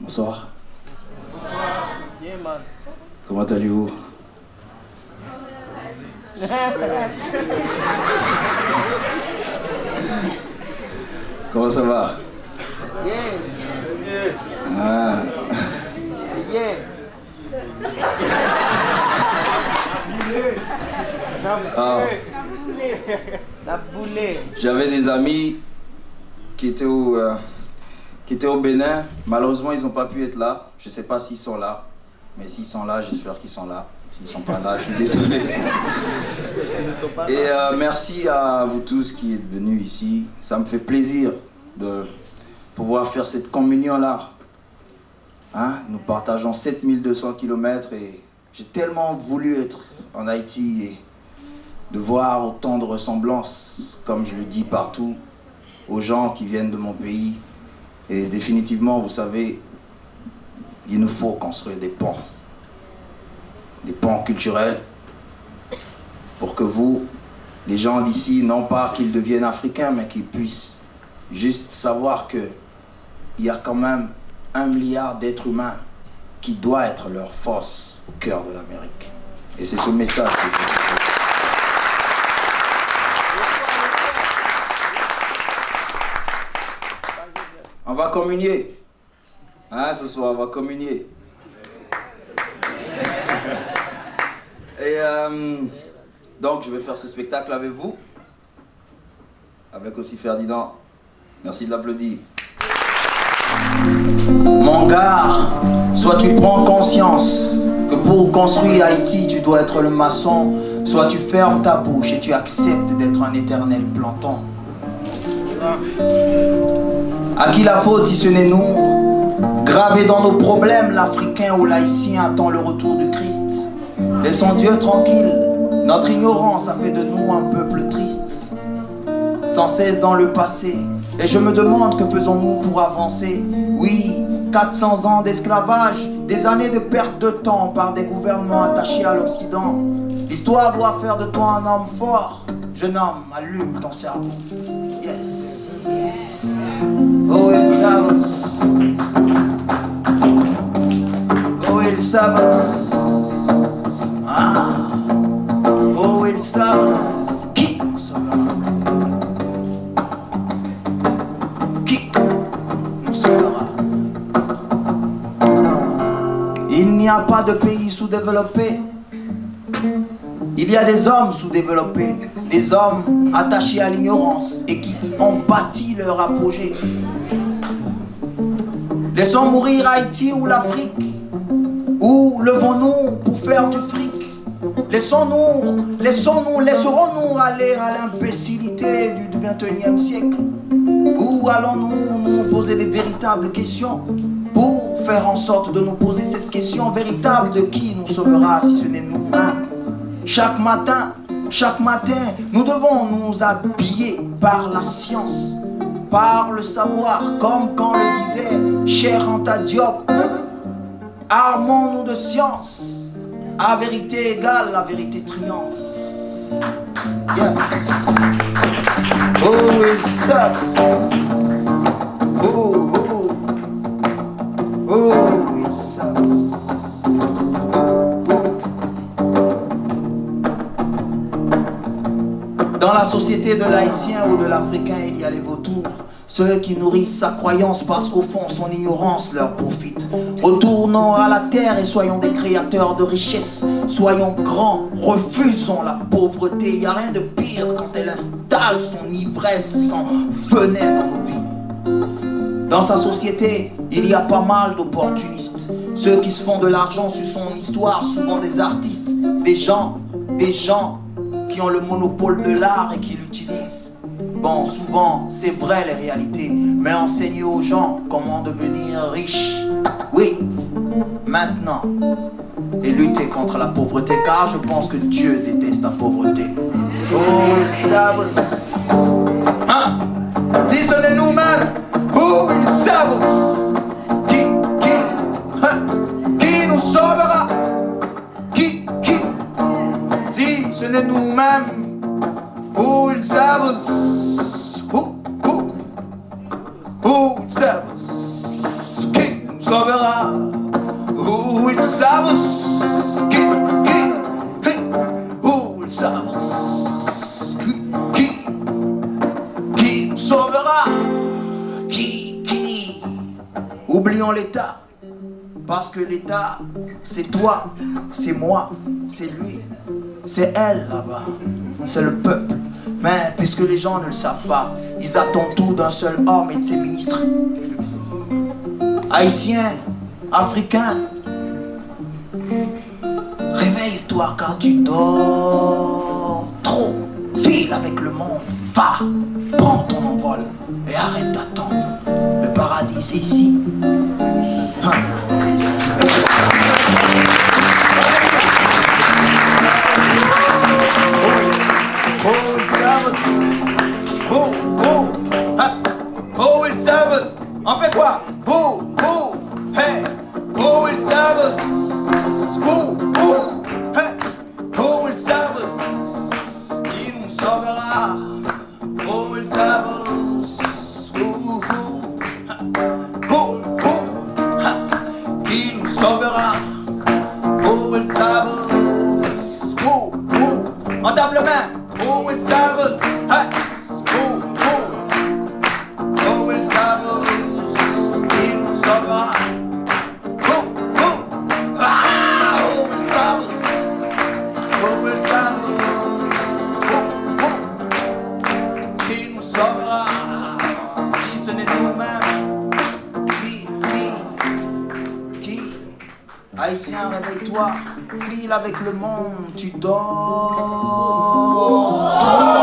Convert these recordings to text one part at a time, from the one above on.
Bonsoir. Yeah, man. Comment allez-vous? Comment ça va? Yes. Ah. Yeah. Ah. La boulée. J'avais des amis qui étaient au Bénin. Malheureusement, ils n'ont pas pu être là. Je ne sais pas s'ils sont là. Mais s'ils sont là, j'espère qu'ils sont là. S'ils ne sont pas là, je suis désolé. Et merci à vous tous qui êtes venus ici. Ça me fait plaisir de pouvoir faire cette communion-là. Hein? Nous partageons 7200 km et j'ai tellement voulu être en Haïti et de voir autant de ressemblances, comme je le dis partout, aux gens qui viennent de mon pays. Et définitivement, vous savez, il nous faut construire des ponts culturels, pour que vous, les gens d'ici, non pas qu'ils deviennent africains, mais qu'ils puissent juste savoir qu'il y a quand même 1 milliard d'êtres humains qui doit être leur force au cœur de l'Amérique. Et c'est ce message que je... On va communier. Hein, ce soir, on va communier. Et donc, je vais faire ce spectacle avec vous. Avec aussi Ferdinand. Merci de l'applaudir. Mon gars, soit tu prends conscience que pour construire Haïti, tu dois être le maçon, soit tu fermes ta bouche et tu acceptes d'être un éternel planton. À qui la faute si ce n'est nous? Gravé dans nos problèmes, l'Africain ou l'Haïtien attend le retour du Christ. Laissons Dieu tranquille, notre ignorance a fait de nous un peuple triste, sans cesse dans le passé. Et je me demande que faisons-nous pour avancer? Oui, 400 ans d'esclavage, des années de perte de temps par des gouvernements attachés à l'Occident. L'histoire doit faire de toi un homme fort. Jeune homme, allume ton cerveau. Yes. Oh, ils savent. Oh, ils savent. Ah. Oh, ils savent. Qui nous sauvera? Qui nous sauvera? Il n'y a pas de pays sous-développé. Il y a des hommes sous-développés, des hommes attachés à l'ignorance et qui y ont bâti leur apogée. Laissons mourir Haïti ou l'Afrique, ou levons-nous pour faire du fric. Laisserons-nous aller à l'imbécilité du XXIe siècle, ou allons-nous nous poser des véritables questions pour faire en sorte de nous poser cette question véritable de qui nous sauvera si ce n'est nous-mêmes? Chaque matin, nous devons nous habiller par la science, par le savoir, comme quand le disait Cheikh Anta Diop. Armons-nous de science. À vérité égale, la vérité triomphe. Yes. Oh, il sucks. Oh, oh. Oh, il sucks. Dans la société de l'Haïtien ou de l'Africain, il y a les vautours. Ceux qui nourrissent sa croyance parce qu'au fond, son ignorance leur profite. Retournons à la terre et soyons des créateurs de richesse. Soyons grands, refusons la pauvreté. Il n'y a rien de pire quand elle installe son ivresse sans venin dans nos vies. Dans sa société, il y a pas mal d'opportunistes. Ceux qui se font de l'argent sur son histoire, souvent des artistes, des gens qui ont le monopole de l'art et qui l'utilisent. Bon, souvent, c'est vrai les réalités, mais enseigner aux gens comment devenir riche, oui, maintenant, et lutter contre la pauvreté, car je pense que Dieu déteste la pauvreté. Oh, ils savent, hein? Si ce n'est nous-mêmes, oh, ils savent, qui nous sauvera? Qui, si ce n'est nous-mêmes, oh, ils savent. Who saved? King sauvera. Où ils savent qui où ils savent qui nous sauvera. Qui oublions l'État, parce que l'État c'est toi, c'est moi, c'est lui, c'est elle là-bas, c'est le peuple. Mais puisque les gens ne le savent pas, ils attendent tout d'un seul homme et de ses ministres. Haïtiens, Africains, réveille-toi car tu dors trop. File avec le monde, va, prends ton envol et arrête d'attendre. Le paradis c'est ici. Hein. Oh, ils savent. Hein. Oh, ils savent. On fait quoi? Hey. Oh, ils savent. Hey. Oh, ils savent. Qui nous sauvera. Oh, ils savent. Qui nous sauvera. Oh, ils savent. On tape le main. Oh, ils savent. Hey. Oh, ils savent. Qui nous sauvera. Ah, oh, ils savent. Oh, ils savent. Qui nous sauvera. Si ce n'est nous-mêmes. Qui Haïtien, réveille-toi. File avec le monde, tu dors trop.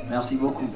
Merci beaucoup.